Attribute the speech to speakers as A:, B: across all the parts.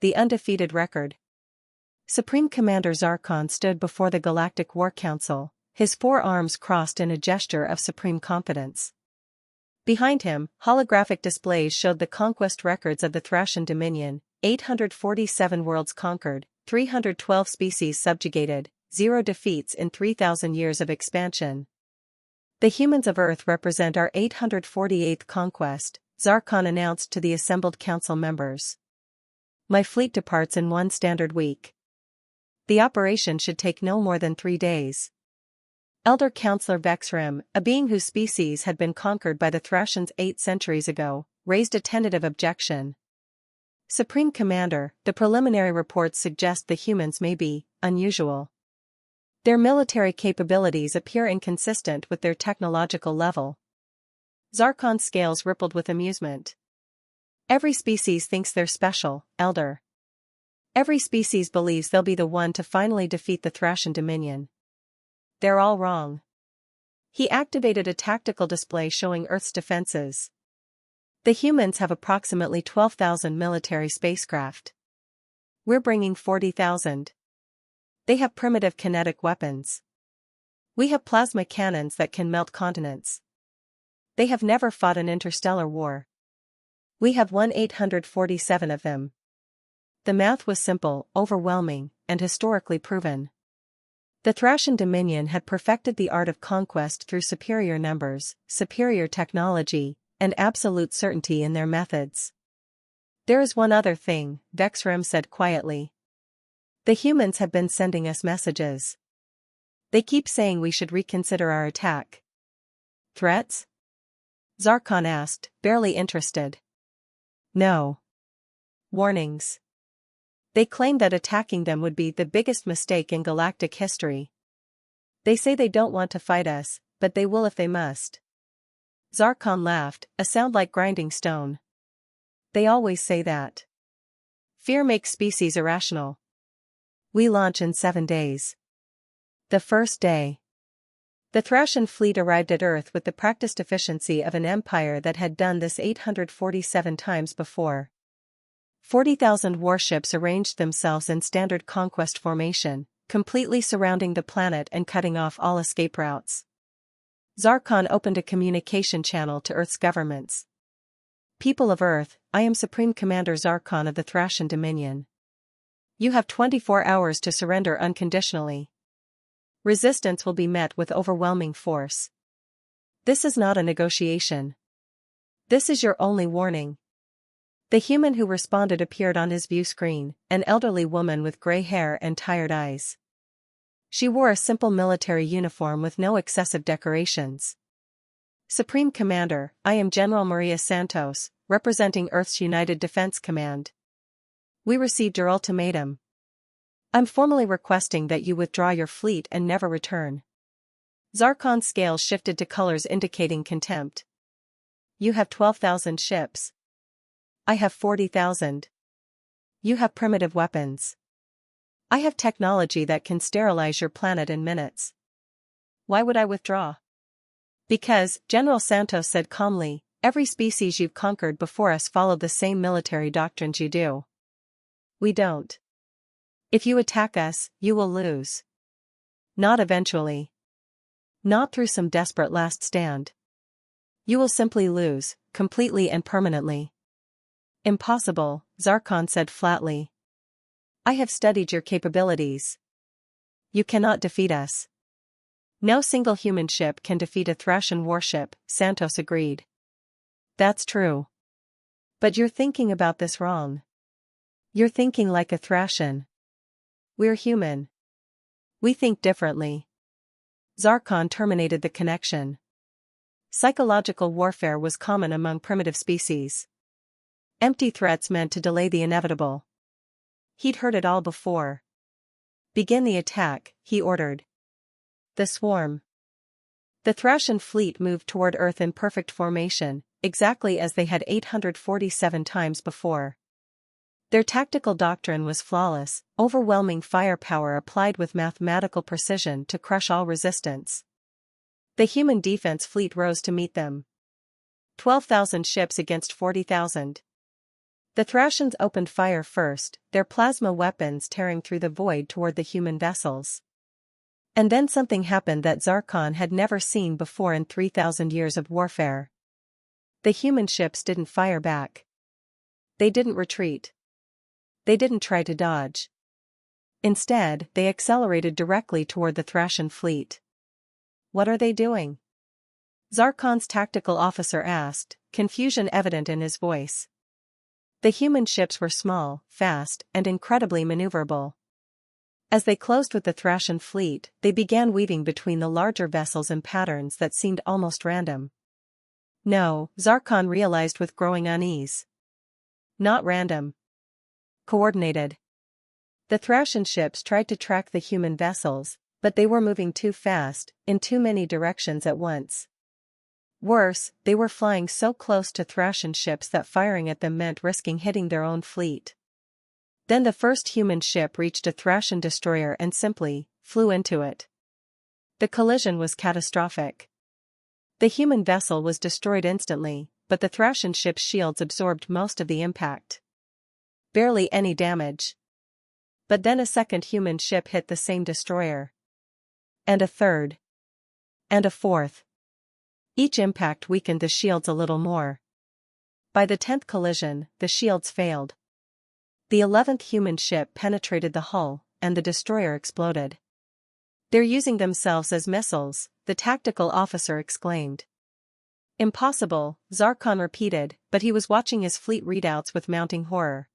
A: the undefeated record. Supreme Commander Zarkon stood before the Galactic War Council, his four arms crossed in a gesture of supreme confidence. Behind him, holographic displays showed the conquest records of the Thracian Dominion: 847 worlds conquered, 312 species subjugated, 0 defeats in 3,000 years of expansion. The humans of Earth represent our 848th conquest, Zarkon announced to the assembled council members. My fleet departs in 1 standard week. The operation should take no more than 3 days. Elder Counselor Vexrim, a being whose species had been conquered by the Thracians 8 centuries ago, raised a tentative objection. Supreme Commander, the preliminary reports suggest the humans may be unusual. Their military capabilities appear inconsistent with their technological level. Zarkon's scales rippled with amusement. Every species thinks they're special, Elder. Every species believes they'll be the one to finally defeat the Thracian Dominion. They're all wrong. He activated a tactical display showing Earth's defenses. The humans have approximately 12,000 military spacecraft. We're bringing 40,000. They have primitive kinetic weapons. We have plasma cannons that can melt continents. They have never fought an interstellar war. We have 1,847 of them. The math was simple, overwhelming, and historically proven. The Thracian Dominion had perfected the art of conquest through superior numbers, superior technology, and absolute certainty in their methods. There is one other thing, Vexrim said quietly. The humans have been sending us messages. They keep saying we should reconsider our attack. Threats? Zarkon asked, barely interested. No. Warnings. They claim that attacking them would be the biggest mistake in galactic history. They say they don't want to fight us, but they will if they must. Zarkon laughed, a sound like grinding stone. They always say that. Fear makes species irrational. We launch in 7 days. The first day. The Thracian fleet arrived at Earth with the practiced efficiency of an empire that had done this 847 times before. 40,000 warships arranged themselves in standard conquest formation, completely surrounding the planet and cutting off all escape routes. Zarkon opened a communication channel to Earth's governments. People of Earth, I am Supreme Commander Zarkon of the Thracian Dominion. You have 24 hours to surrender unconditionally. Resistance will be met with overwhelming force. This is not a negotiation. This is your only warning. The human who responded appeared on his view screen, an elderly woman with gray hair and tired eyes. She wore a simple military uniform with no excessive decorations. Supreme Commander, I am General Maria Santos, representing Earth's United Defense Command. We received your ultimatum. I'm formally requesting that you withdraw your fleet and never return. Zarkon's scales shifted to colors indicating contempt. You have 12,000 ships. I have 40,000. You have primitive weapons. I have technology that can sterilize your planet in minutes. Why would I withdraw? Because, General Santos said calmly, every species you've conquered before us followed the same military doctrines you do. We don't. If you attack us, you will lose. Not eventually. Not through some desperate last stand. You will simply lose, completely and permanently. Impossible, Zarkon said flatly. I have studied your capabilities. You cannot defeat us. No single human ship can defeat a Thracian warship, Santos agreed. That's true. But you're thinking about this wrong. You're thinking like a Thracian. We're human. We think differently. Zarkon terminated the connection. Psychological warfare was common among primitive species. Empty threats meant to delay the inevitable. He'd heard it all before. Begin the attack, he ordered. The swarm. The Thracian fleet moved toward Earth in perfect formation, exactly as they had 847 times before. Their tactical doctrine was flawless, overwhelming firepower applied with mathematical precision to crush all resistance. The human defense fleet rose to meet them. 12,000 ships against 40,000. The Thracians opened fire first, their plasma weapons tearing through the void toward the human vessels. And then something happened that Zarkon had never seen before in 3,000 years of warfare. The human ships didn't fire back. They didn't retreat. They didn't try to dodge. Instead, they accelerated directly toward the Thracian fleet. "What are they doing?" Zarkon's tactical officer asked, confusion evident in his voice. The human ships were small, fast, and incredibly maneuverable. As they closed with the Thracian fleet, they began weaving between the larger vessels in patterns that seemed almost random. No, Zarkon realized with growing unease. Not random. Coordinated. The Thracian ships tried to track the human vessels, but they were moving too fast, in too many directions at once. Worse, they were flying so close to Thracian ships that firing at them meant risking hitting their own fleet. Then the first human ship reached a Thracian destroyer and simply flew into it. The collision was catastrophic. The human vessel was destroyed instantly, but the Thracian ship's shields absorbed most of the impact. Barely any damage. But then a second human ship hit the same destroyer. And a third. And a fourth. Each impact weakened the shields a little more. By the 10th collision, the shields failed. The 11th human ship penetrated the hull, and the destroyer exploded. "They're using themselves as missiles," the tactical officer exclaimed. "Impossible," Zarkon repeated, but he was watching his fleet readouts with mounting horror.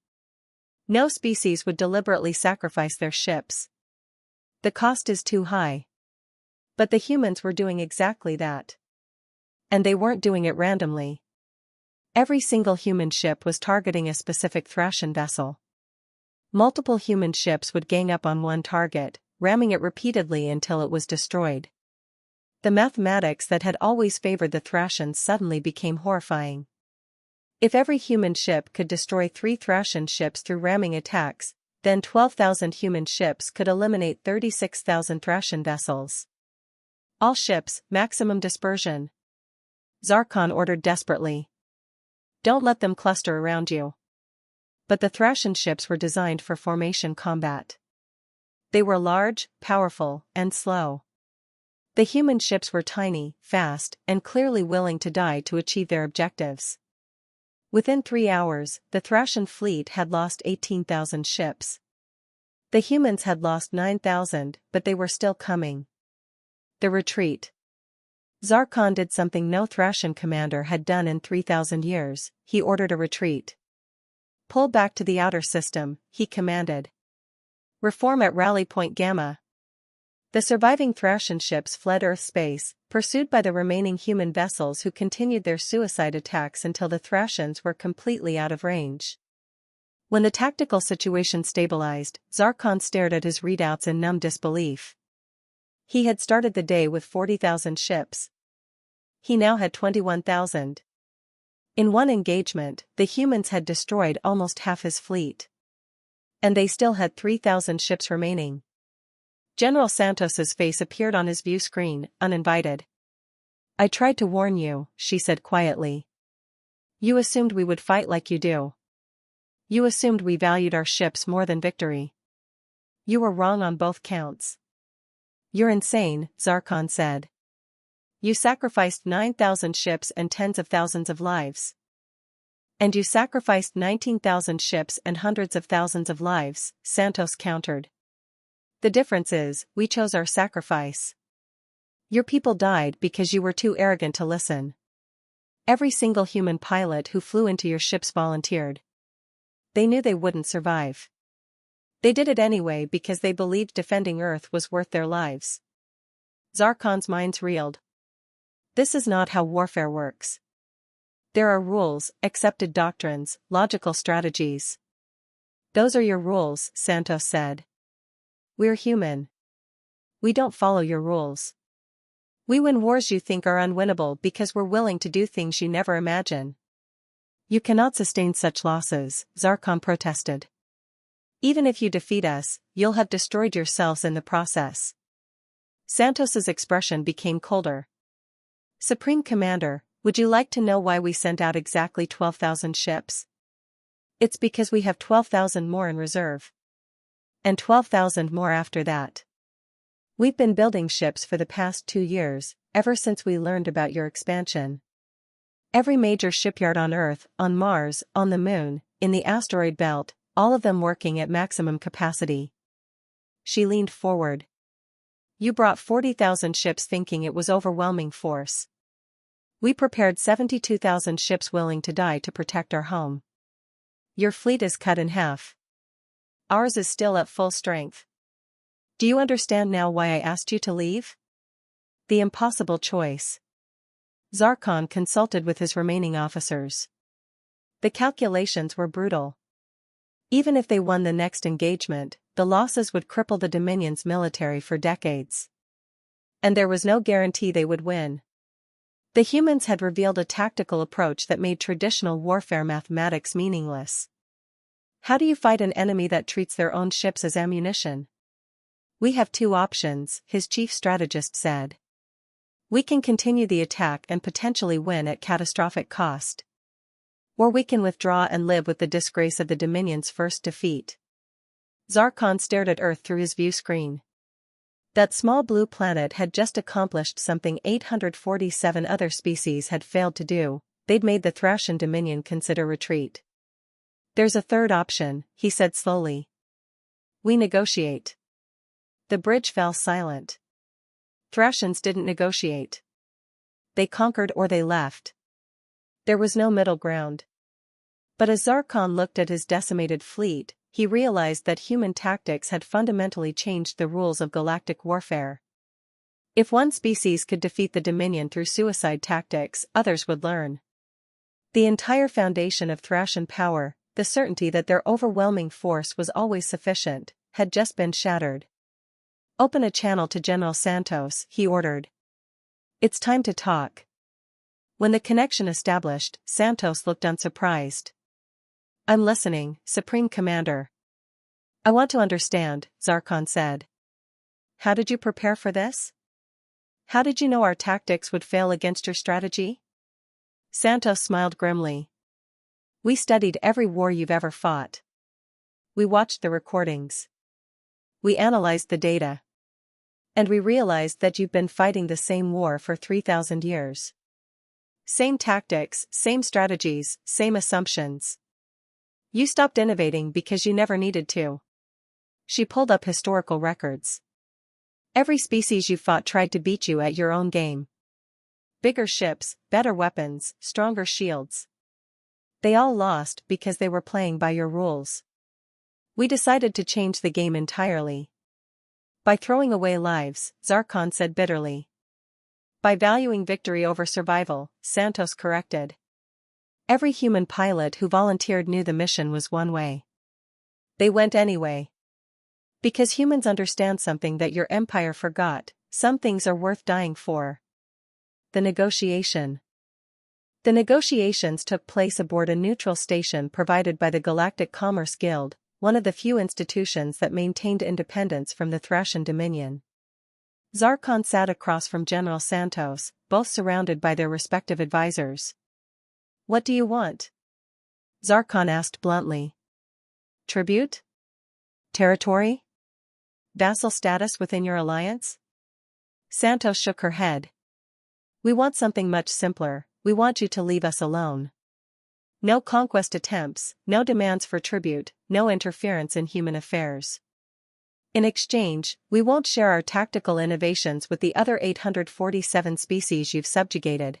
A: No species would deliberately sacrifice their ships. The cost is too high. But the humans were doing exactly that. And they weren't doing it randomly. Every single human ship was targeting a specific Thracian vessel. Multiple human ships would gang up on one target, ramming it repeatedly until it was destroyed. The mathematics that had always favored the Thracians suddenly became horrifying. If every human ship could destroy 3 Thracian ships through ramming attacks, then 12,000 human ships could eliminate 36,000 Thracian vessels. "All ships, maximum dispersion," Zarkon ordered desperately. "Don't let them cluster around you." But the Thracian ships were designed for formation combat. They were large, powerful, and slow. The human ships were tiny, fast, and clearly willing to die to achieve their objectives. Within 3 hours, the Thracian fleet had lost 18,000 ships. The humans had lost 9,000, but they were still coming. The retreat. Zarkon did something no Thracian commander had done in 3,000 years, he ordered a retreat. "Pull back to the outer system," he commanded. "Reform at Rally Point Gamma." The surviving Thracian ships fled Earth space, pursued by the remaining human vessels who continued their suicide attacks until the Thracians were completely out of range. When the tactical situation stabilized, Zarkon stared at his readouts in numb disbelief. He had started the day with 40,000 ships. He now had 21,000. In one engagement, the humans had destroyed almost half his fleet. And they still had 3,000 ships remaining. General Santos's face appeared on his view screen, uninvited. "I tried to warn you," she said quietly. "You assumed we would fight like you do. You assumed we valued our ships more than victory. You were wrong on both counts." "You're insane," Zarkon said. "You sacrificed 9,000 ships and tens of thousands of lives. And you sacrificed 19,000 ships and hundreds of thousands of lives," Santos countered. "The difference is, we chose our sacrifice. Your people died because you were too arrogant to listen. Every single human pilot who flew into your ships volunteered. They knew they wouldn't survive. They did it anyway because they believed defending Earth was worth their lives." Zarkon's mind reeled. This is not how warfare works. There are rules, accepted doctrines, logical strategies. "Those are your rules," Santos said. "We're human. We don't follow your rules. We win wars you think are unwinnable because we're willing to do things you never imagine." "You cannot sustain such losses," Zarkon protested. "Even if you defeat us, you'll have destroyed yourselves in the process." Santos's expression became colder. "Supreme Commander, would you like to know why we sent out exactly 12,000 ships?" It's because we have 12,000 more in reserve. And 12,000 more after that. We've been building ships for the past 2 years, ever since we learned about your expansion. Every major shipyard on Earth, on Mars, on the Moon, in the asteroid belt, all of them working at maximum capacity. She leaned forward. You brought 40,000 ships thinking it was overwhelming force. We prepared 72,000 ships willing to die to protect our home. Your fleet is cut in half. Ours is still at full strength. Do you understand now why I asked you to leave? The impossible choice. Zarkon consulted with his remaining officers. The calculations were brutal. Even if they won the next engagement, the losses would cripple the Dominion's military for decades. And there was no guarantee they would win. The humans had revealed a tactical approach that made traditional warfare mathematics meaningless. How do you fight an enemy that treats their own ships as ammunition? We have 2 options, his chief strategist said. We can continue the attack and potentially win at catastrophic cost. Or we can withdraw and live with the disgrace of the Dominion's first defeat. Zarkon stared at Earth through his view screen. That small blue planet had just accomplished something 847 other species had failed to do. They'd made the Thracian Dominion consider retreat. There's a third option, he said slowly. We negotiate. The bridge fell silent. Thracians didn't negotiate. They conquered or they left. There was no middle ground. But as Zarkon looked at his decimated fleet, he realized that human tactics had fundamentally changed the rules of galactic warfare. If one species could defeat the Dominion through suicide tactics, others would learn. The entire foundation of Thracian power, the certainty that their overwhelming force was always sufficient, had just been shattered. Open a channel to General Santos, he ordered. It's time to talk. When the connection established, Santos looked unsurprised. I'm listening, Supreme Commander. I want to understand, Zarkon said. How did you prepare for this? How did you know our tactics would fail against your strategy? Santos smiled grimly. We studied every war you've ever fought. We watched the recordings. We analyzed the data. And we realized that you've been fighting the same war for 3,000 years. Same tactics, same strategies, same assumptions. You stopped innovating because you never needed to. She pulled up historical records. Every species you fought tried to beat you at your own game. Bigger ships, better weapons, stronger shields. They all lost because they were playing by your rules. We decided to change the game entirely. By throwing away lives, Zarkon said bitterly. By valuing victory over survival, Santos corrected. Every human pilot who volunteered knew the mission was one way. They went anyway. Because humans understand something that your empire forgot, some things are worth dying for. The negotiation. The negotiations took place aboard a neutral station provided by the Galactic Commerce Guild, one of the few institutions that maintained independence from the Thracian Dominion. Zarkon sat across from General Santos, both surrounded by their respective advisors. What do you want? Zarkon asked bluntly. Tribute? Territory? Vassal status within your alliance? Santos shook her head. We want something much simpler, we want you to leave us alone. No conquest attempts, no demands for tribute, no interference in human affairs. In exchange, we won't share our tactical innovations with the other 847 species you've subjugated.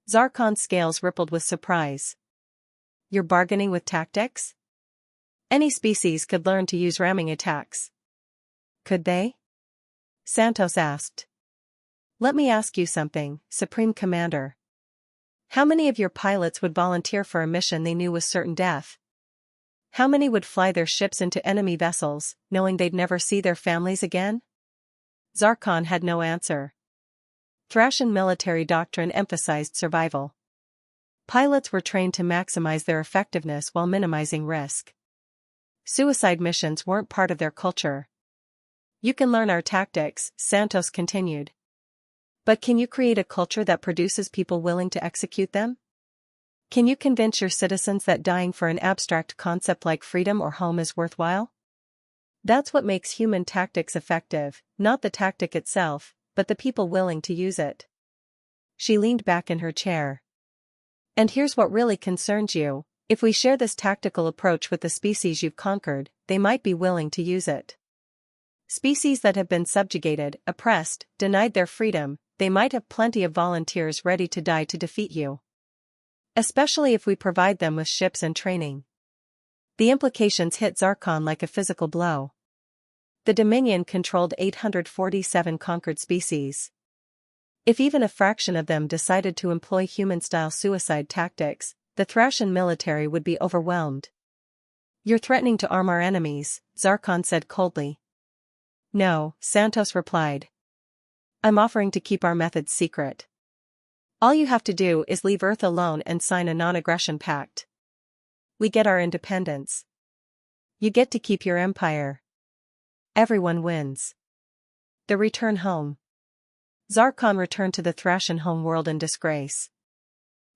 A: Zarkon's scales rippled with surprise. You're bargaining with tactics? Any species could learn to use ramming attacks. Could they? Santos asked. Let me ask you something, Supreme Commander. How many of your pilots would volunteer for a mission they knew was certain death? How many would fly their ships into enemy vessels, knowing they'd never see their families again? Zarkon had no answer. Thracian military doctrine emphasized survival. Pilots were trained to maximize their effectiveness while minimizing risk. Suicide missions weren't part of their culture. You can learn our tactics, Santos continued. But can you create a culture that produces people willing to execute them? Can you convince your citizens that dying for an abstract concept like freedom or home is worthwhile? That's what makes human tactics effective, not the tactic itself, but the people willing to use it. She leaned back in her chair. And here's what really concerns you: if we share this tactical approach with the species you've conquered, they might be willing to use it. Species that have been subjugated, oppressed, denied their freedom, they might have plenty of volunteers ready to die to defeat you. Especially if we provide them with ships and training. The implications hit Zarkon like a physical blow. The Dominion controlled 847 conquered species. If even a fraction of them decided to employ human-style suicide tactics, the Thrashan military would be overwhelmed. You're threatening to arm our enemies, Zarkon said coldly. No, Santos replied. I'm offering to keep our methods secret. All you have to do is leave Earth alone and sign a non-aggression pact. We get our independence. You get to keep your empire. Everyone wins. The return home. Zarkon returned to the Thrashan homeworld in disgrace.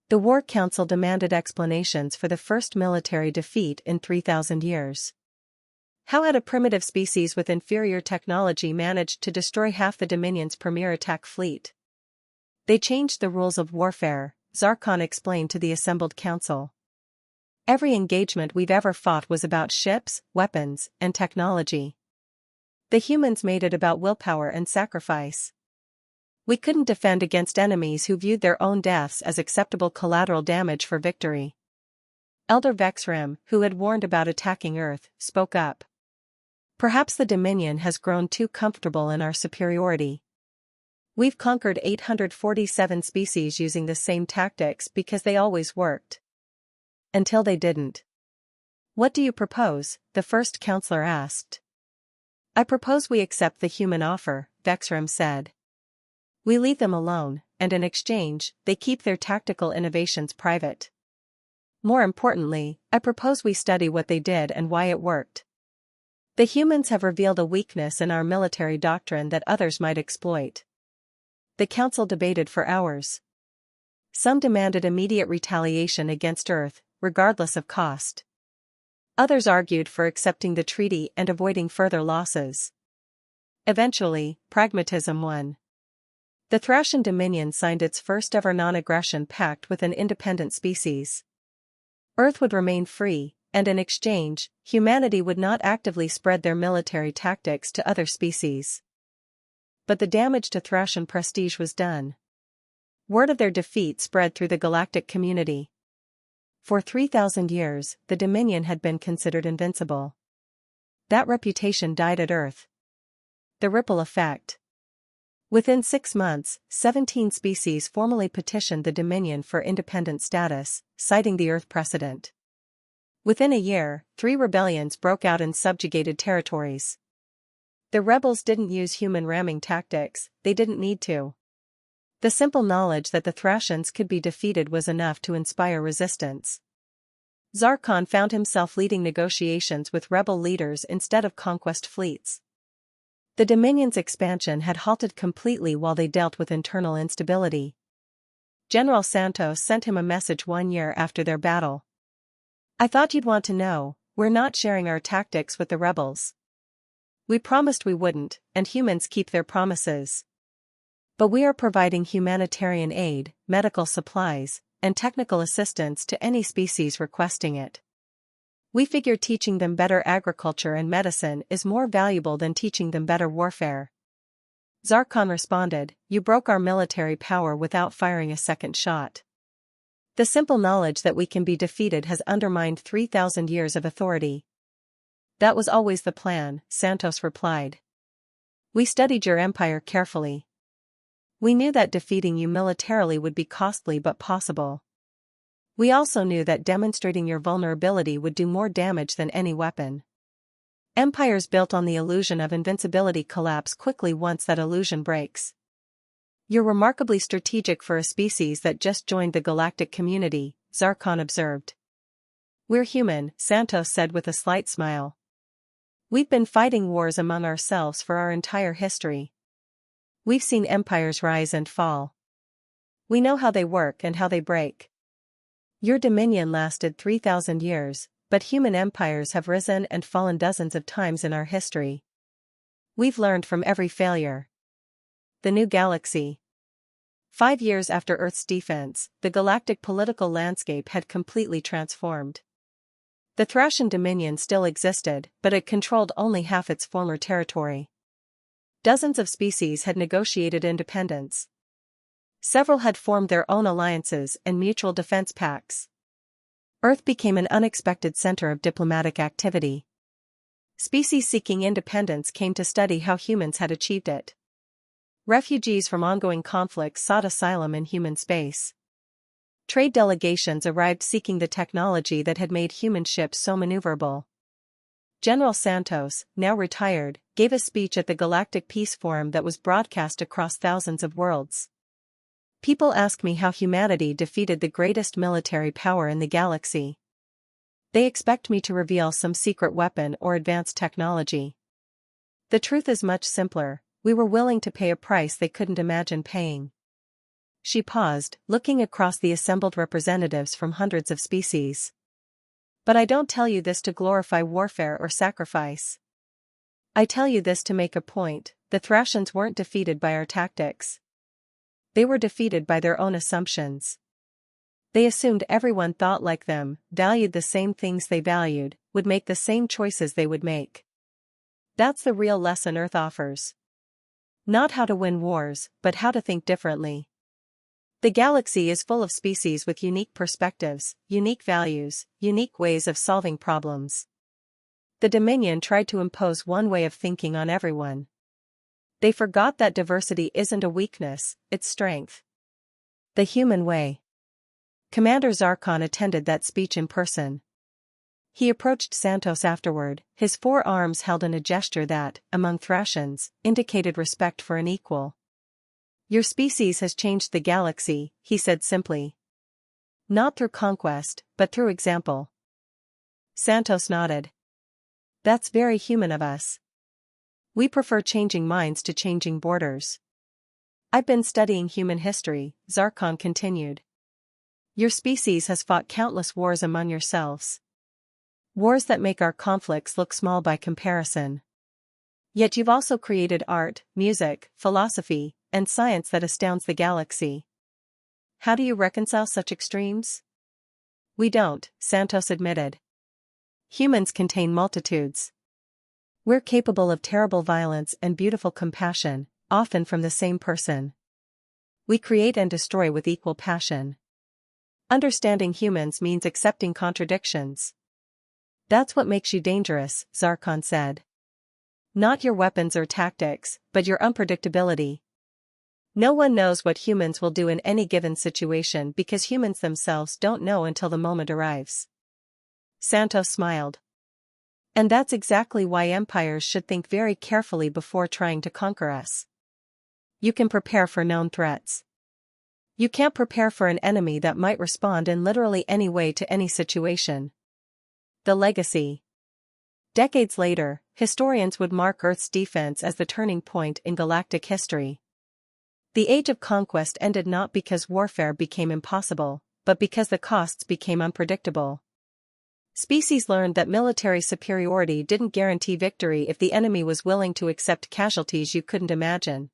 A: The War Council demanded explanations for the first military defeat in 3,000 years. How had a primitive species with inferior technology managed to destroy half the Dominion's premier attack fleet? They changed the rules of warfare, Zarkon explained to the assembled council. Every engagement we've ever fought was about ships, weapons, and technology. The humans made it about willpower and sacrifice. We couldn't defend against enemies who viewed their own deaths as acceptable collateral damage for victory. Elder Vexrim, who had warned about attacking Earth, spoke up. Perhaps the Dominion has grown too comfortable in our superiority. We've conquered 847 species using the same tactics because they always worked. Until they didn't. What do you propose? The first counselor asked. I propose we accept the human offer, Vexrim said. We leave them alone, and in exchange, they keep their tactical innovations private. More importantly, I propose we study what they did and why it worked. The humans have revealed a weakness in our military doctrine that others might exploit. The council debated for hours. Some demanded immediate retaliation against Earth, regardless of cost. Others argued for accepting the treaty and avoiding further losses. Eventually, pragmatism won. The Thrashan Dominion signed its first-ever non-aggression pact with an independent species. Earth would remain free, and in exchange, humanity would not actively spread their military tactics to other species. But the damage to Thrashan prestige was done. Word of their defeat spread through the galactic community. For 3,000 years, the Dominion had been considered invincible. That reputation died at Earth. The ripple effect. Within 6 months, 17 species formally petitioned the Dominion for independent status, citing the Earth precedent. Within a year, 3 rebellions broke out in subjugated territories. The rebels didn't use human ramming tactics, they didn't need to. The simple knowledge that the Thrashans could be defeated was enough to inspire resistance. Zarkon found himself leading negotiations with rebel leaders instead of conquest fleets. The Dominion's expansion had halted completely while they dealt with internal instability. General Santos sent him a message 1 year after their battle. I thought you'd want to know, we're not sharing our tactics with the rebels. We promised we wouldn't, and humans keep their promises. But we are providing humanitarian aid, medical supplies, and technical assistance to any species requesting it. We figure teaching them better agriculture and medicine is more valuable than teaching them better warfare. Zarkon responded, You broke our military power without firing a second shot. The simple knowledge that we can be defeated has undermined 3,000 years of authority. That was always the plan, Santos replied. We studied your empire carefully. We knew that defeating you militarily would be costly but possible. We also knew that demonstrating your vulnerability would do more damage than any weapon. Empires built on the illusion of invincibility collapse quickly once that illusion breaks. You're remarkably strategic for a species that just joined the galactic community, Zarkon observed. We're human, Santos said with a slight smile. We've been fighting wars among ourselves for our entire history. We've seen empires rise and fall. We know how they work and how they break. Your dominion lasted 3,000 years, but human empires have risen and fallen dozens of times in our history. We've learned from every failure. The new galaxy. 5 years after Earth's defense, the galactic political landscape had completely transformed. The Thracian Dominion still existed, but it controlled only half its former territory. Dozens of species had negotiated independence. Several had formed their own alliances and mutual defense pacts. Earth became an unexpected center of diplomatic activity. Species seeking independence came to study how humans had achieved it. Refugees from ongoing conflicts sought asylum in human space. Trade delegations arrived seeking the technology that had made human ships so maneuverable. General Santos, now retired, gave a speech at the Galactic Peace Forum that was broadcast across thousands of worlds. People ask me how humanity defeated the greatest military power in the galaxy. They expect me to reveal some secret weapon or advanced technology. The truth is much simpler: we were willing to pay a price they couldn't imagine paying. She paused, looking across the assembled representatives from hundreds of species. But I don't tell you this to glorify warfare or sacrifice. I tell you this to make a point: the Thracians weren't defeated by our tactics. They were defeated by their own assumptions. They assumed everyone thought like them, valued the same things they valued, would make the same choices they would make. That's the real lesson Earth offers. Not how to win wars, but how to think differently. The galaxy is full of species with unique perspectives, unique values, unique ways of solving problems. The Dominion tried to impose one way of thinking on everyone. They forgot that diversity isn't a weakness, it's strength. The human way. Commander Zarkon attended that speech in person. He approached Santos afterward, his 4 arms held in a gesture that, among Thracians, indicated respect for an equal. Your species has changed the galaxy, he said simply. Not through conquest, but through example. Santos nodded. That's very human of us. We prefer changing minds to changing borders. I've been studying human history, Zarkon continued. Your species has fought countless wars among yourselves. Wars that make our conflicts look small by comparison. Yet you've also created art, music, philosophy, and science that astounds the galaxy. How do you reconcile such extremes? We don't, Santos admitted. Humans contain multitudes. We're capable of terrible violence and beautiful compassion, often from the same person. We create and destroy with equal passion. Understanding humans means accepting contradictions. That's what makes you dangerous, Zarkon said. Not your weapons or tactics, but your unpredictability. No one knows what humans will do in any given situation because humans themselves don't know until the moment arrives. Santos smiled. And that's exactly why empires should think very carefully before trying to conquer us. You can prepare for known threats. You can't prepare for an enemy that might respond in literally any way to any situation. The legacy. Decades later, historians would mark Earth's defense as the turning point in galactic history. The age of conquest ended not because warfare became impossible, but because the costs became unpredictable. Species learned that military superiority didn't guarantee victory if the enemy was willing to accept casualties you couldn't imagine.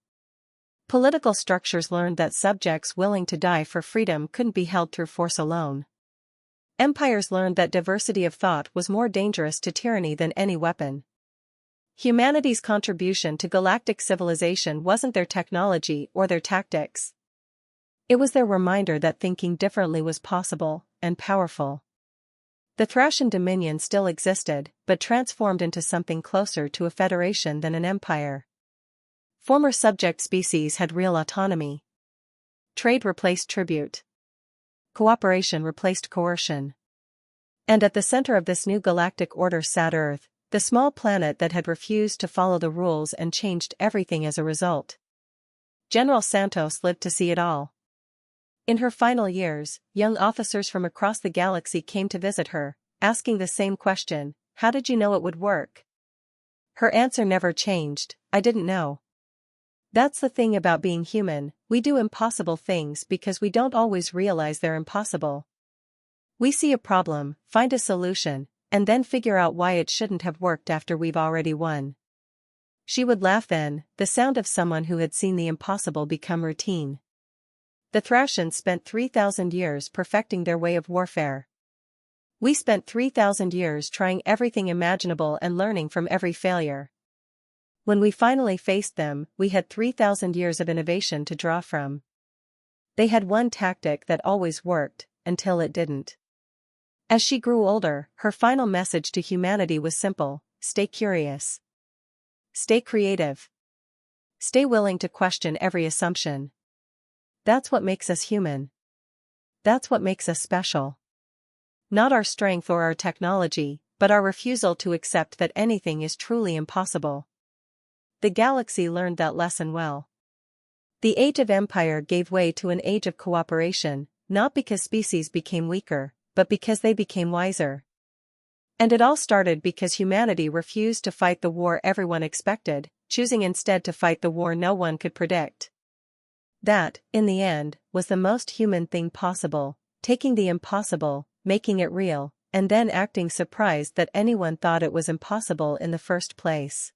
A: Political structures learned that subjects willing to die for freedom couldn't be held through force alone. Empires learned that diversity of thought was more dangerous to tyranny than any weapon. Humanity's contribution to galactic civilization wasn't their technology or their tactics. It was their reminder that thinking differently was possible and powerful. The Thracian Dominion still existed, but transformed into something closer to a federation than an empire. Former subject species had real autonomy. Trade replaced tribute. Cooperation replaced coercion. And at the center of this new galactic order sat Earth, the small planet that had refused to follow the rules and changed everything as a result. General Santos lived to see it all. In her final years, young officers from across the galaxy came to visit her, asking the same question: how did you know it would work? Her answer never changed: I didn't know. That's the thing about being human, we do impossible things because we don't always realize they're impossible. We see a problem, find a solution, and then figure out why it shouldn't have worked after we've already won. She would laugh then, the sound of someone who had seen the impossible become routine. The Thracians spent 3,000 years perfecting their way of warfare. We spent 3,000 years trying everything imaginable and learning from every failure. When we finally faced them, we had 3,000 years of innovation to draw from. They had one tactic that always worked, until it didn't. As she grew older, her final message to humanity was simple: stay curious. Stay creative. Stay willing to question every assumption. That's what makes us human. That's what makes us special. Not our strength or our technology, but our refusal to accept that anything is truly impossible. The galaxy learned that lesson well. The age of empire gave way to an age of cooperation, not because species became weaker, but because they became wiser. And it all started because humanity refused to fight the war everyone expected, choosing instead to fight the war no one could predict. That, in the end, was the most human thing possible: taking the impossible, making it real, and then acting surprised that anyone thought it was impossible in the first place.